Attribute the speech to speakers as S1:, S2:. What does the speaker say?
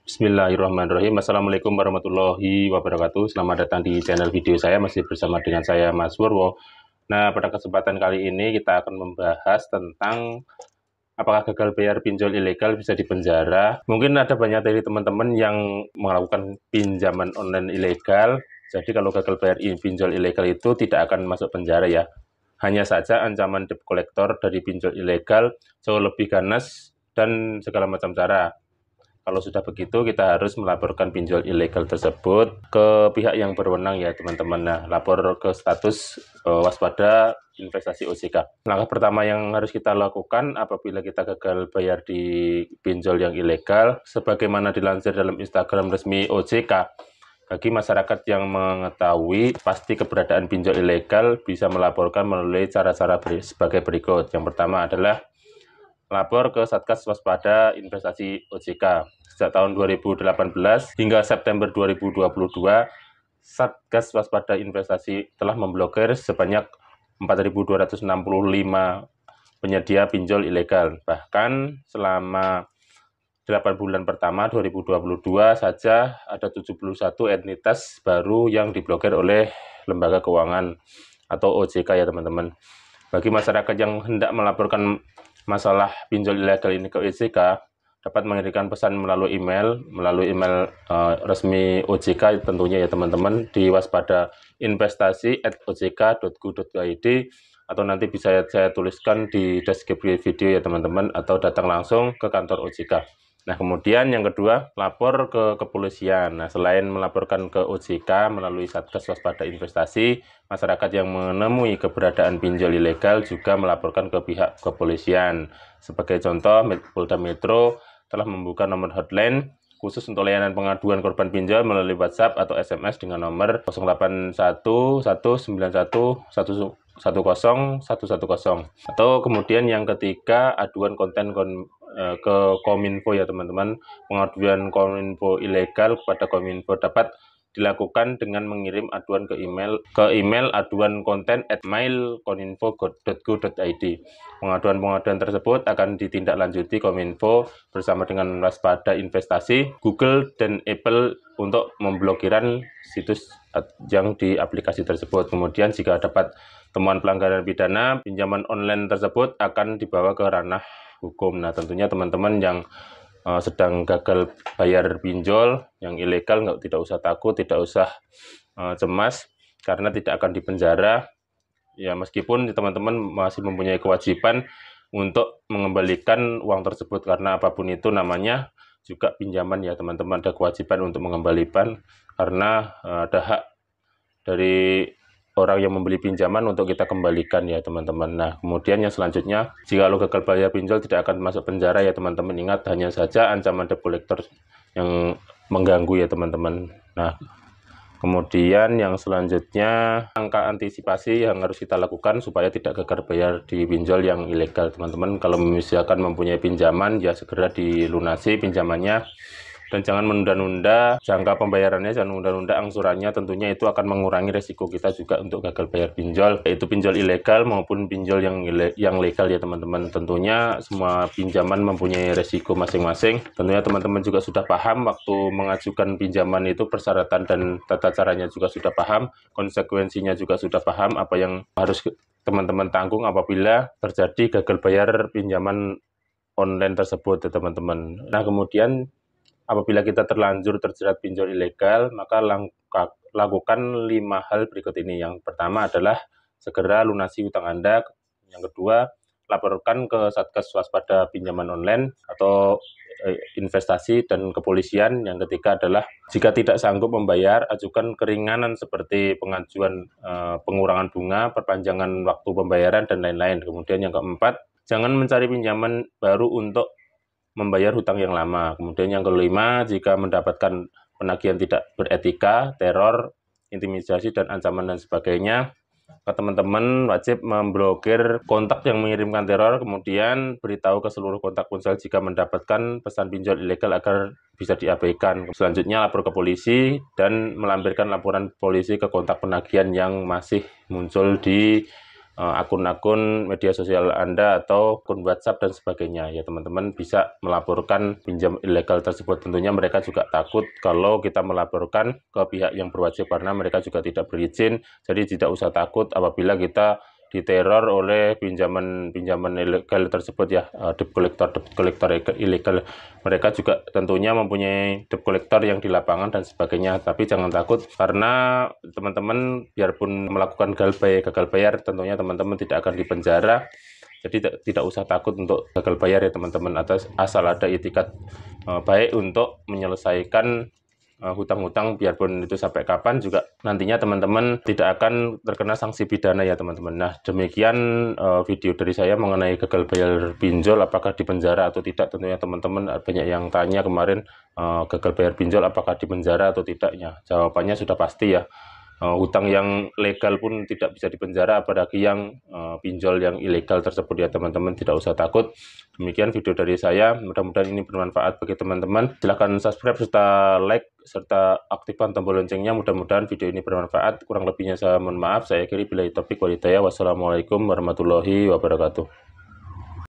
S1: Bismillahirrahmanirrahim. Assalamualaikum warahmatullahi wabarakatuh. Selamat datang di channel video saya. Masih bersama dengan saya Mas Purwo. Nah, pada kesempatan kali ini kita akan membahas tentang apakah gagal bayar pinjol ilegal bisa dipenjara. Mungkin ada banyak dari teman-teman yang melakukan pinjaman online ilegal. Jadi kalau gagal bayar pinjol ilegal itu tidak akan masuk penjara ya. Hanya saja ancaman debt collector dari pinjol ilegal jauh lebih ganas dan segala macam cara. Kalau sudah begitu, kita harus melaporkan pinjol ilegal tersebut ke pihak yang berwenang ya teman-teman. Nah, lapor ke status waspada investasi OJK. Langkah pertama yang harus kita lakukan apabila kita gagal bayar di pinjol yang ilegal, sebagaimana dilansir dalam Instagram resmi OJK, bagi masyarakat yang mengetahui pasti keberadaan pinjol ilegal bisa melaporkan melalui cara-cara sebagai berikut. Yang pertama adalah lapor ke Satgas Waspada Investasi OJK. Sejak tahun 2018 hingga September 2022, Satgas Waspada Investasi telah memblokir sebanyak 4.265 penyedia pinjol ilegal. Bahkan selama 8 bulan pertama 2022 saja ada 71 entitas baru yang diblokir oleh lembaga keuangan atau OJK ya teman-teman. Bagi masyarakat yang hendak melaporkan masalah pinjol ilegal ini ke OJK, dapat mengirimkan pesan melalui email resmi OJK tentunya ya teman-teman di waspadainvestasi@ojk.go.id atau nanti bisa saya tuliskan di deskripsi video ya teman-teman, atau datang langsung ke kantor OJK. Nah, kemudian yang kedua, lapor ke kepolisian. Nah, selain melaporkan ke OJK melalui Satgas Waspada Investasi, masyarakat yang menemui keberadaan pinjol ilegal juga melaporkan ke pihak kepolisian. Sebagai contoh, Polda Metro telah membuka nomor hotline khusus untuk layanan pengaduan korban pinjol melalui WhatsApp atau SMS dengan nomor 081191101010. Atau kemudian yang ketiga, aduan konten ke Kominfo ya teman-teman. Pengaduan Kominfo ilegal kepada Kominfo dapat dilakukan dengan mengirim aduan ke email aduan-konten@mail.kominfo.go.id. Pengaduan tersebut akan ditindaklanjuti Kominfo bersama dengan Waspada Investasi, Google, dan Apple untuk memblokiran situs yang di aplikasi tersebut. Kemudian jika dapat temuan pelanggaran pidana, pinjaman online tersebut akan dibawa ke ranah hukum. Nah, tentunya teman-teman yang sedang gagal bayar pinjol yang ilegal tidak usah takut, tidak usah cemas karena tidak akan dipenjara ya, meskipun teman-teman masih mempunyai kewajiban untuk mengembalikan uang tersebut, karena apapun itu namanya juga pinjaman ya teman-teman, ada kewajiban untuk mengembalikan karena ada hak dari orang yang membeli pinjaman untuk kita kembalikan ya teman-teman. Nah, kemudian yang selanjutnya, jika lo gagal bayar pinjol tidak akan masuk penjara ya teman-teman. Ingat, hanya saja ancaman debt collector yang mengganggu ya teman-teman. Nah, kemudian yang selanjutnya, langkah antisipasi yang harus kita lakukan supaya tidak gagal bayar di pinjol yang ilegal teman-teman. Kalau misalkan mempunyai pinjaman, ya segera dilunasi pinjamannya. Dan jangan menunda-nunda jangka pembayarannya, jangan menunda-nunda angsurannya. Tentunya itu akan mengurangi resiko kita juga untuk gagal bayar pinjol, yaitu pinjol ilegal maupun pinjol yang legal ya teman-teman. Tentunya semua pinjaman mempunyai resiko masing-masing. Tentunya teman-teman juga sudah paham waktu mengajukan pinjaman itu, persyaratan dan tata caranya juga sudah paham, konsekuensinya juga sudah paham, apa yang harus teman-teman tanggung apabila terjadi gagal bayar pinjaman online tersebut ya teman-teman. Nah, kemudian apabila kita terlanjur terjerat pinjol ilegal, maka lakukan 5 hal berikut ini. Yang pertama adalah segera lunasi utang Anda. Yang kedua, laporkan ke Satgas Waspada Pinjaman Online atau investasi dan kepolisian. Yang ketiga adalah jika tidak sanggup membayar, ajukan keringanan seperti pengajuan pengurangan bunga, perpanjangan waktu pembayaran, dan lain-lain. Kemudian yang keempat, jangan mencari pinjaman baru untuk membayar hutang yang lama. Kemudian yang kelima, jika mendapatkan penagihan tidak beretika, teror, intimidasi, dan ancaman dan sebagainya, teman-teman wajib memblokir kontak yang mengirimkan teror, kemudian beritahu ke seluruh kontak ponsel jika mendapatkan pesan pinjol ilegal agar bisa diabaikan. Selanjutnya lapor ke polisi dan melampirkan laporan polisi ke kontak penagihan yang masih muncul di akun-akun media sosial Anda atau akun WhatsApp dan sebagainya. Ya teman-teman bisa melaporkan pinjam ilegal tersebut. Tentunya mereka juga takut kalau kita melaporkan ke pihak yang berwajib karena mereka juga tidak berizin. Jadi tidak usah takut apabila kita diteror oleh pinjaman ilegal tersebut ya, debt collector ilegal. Mereka juga tentunya mempunyai debt collector yang di lapangan dan sebagainya, tapi jangan takut karena teman-teman biarpun melakukan gagal bayar tentunya teman-teman tidak akan dipenjara. Jadi tidak usah takut untuk gagal bayar ya teman-teman, asal ada itikat baik untuk menyelesaikan hutang-hutang biarpun itu sampai kapan juga nantinya teman-teman tidak akan terkena sanksi pidana ya teman-teman. Nah demikian video dari saya mengenai gagal bayar pinjol apakah dipenjara atau tidak. Tentunya teman-teman banyak yang tanya kemarin gagal bayar pinjol apakah dipenjara atau tidaknya. Jawabannya sudah pasti ya. Hutang yang legal pun tidak bisa dipenjara, apalagi yang pinjol yang ilegal tersebut ya teman-teman, tidak usah takut. Demikian video dari saya, mudah-mudahan ini bermanfaat bagi teman-teman. Silahkan subscribe serta like serta aktifkan tombol loncengnya, mudah-mudahan video ini bermanfaat. Kurang lebihnya saya mohon maaf, saya akhiri billahi taufik wal hidayah. Wassalamualaikum warahmatullahi wabarakatuh.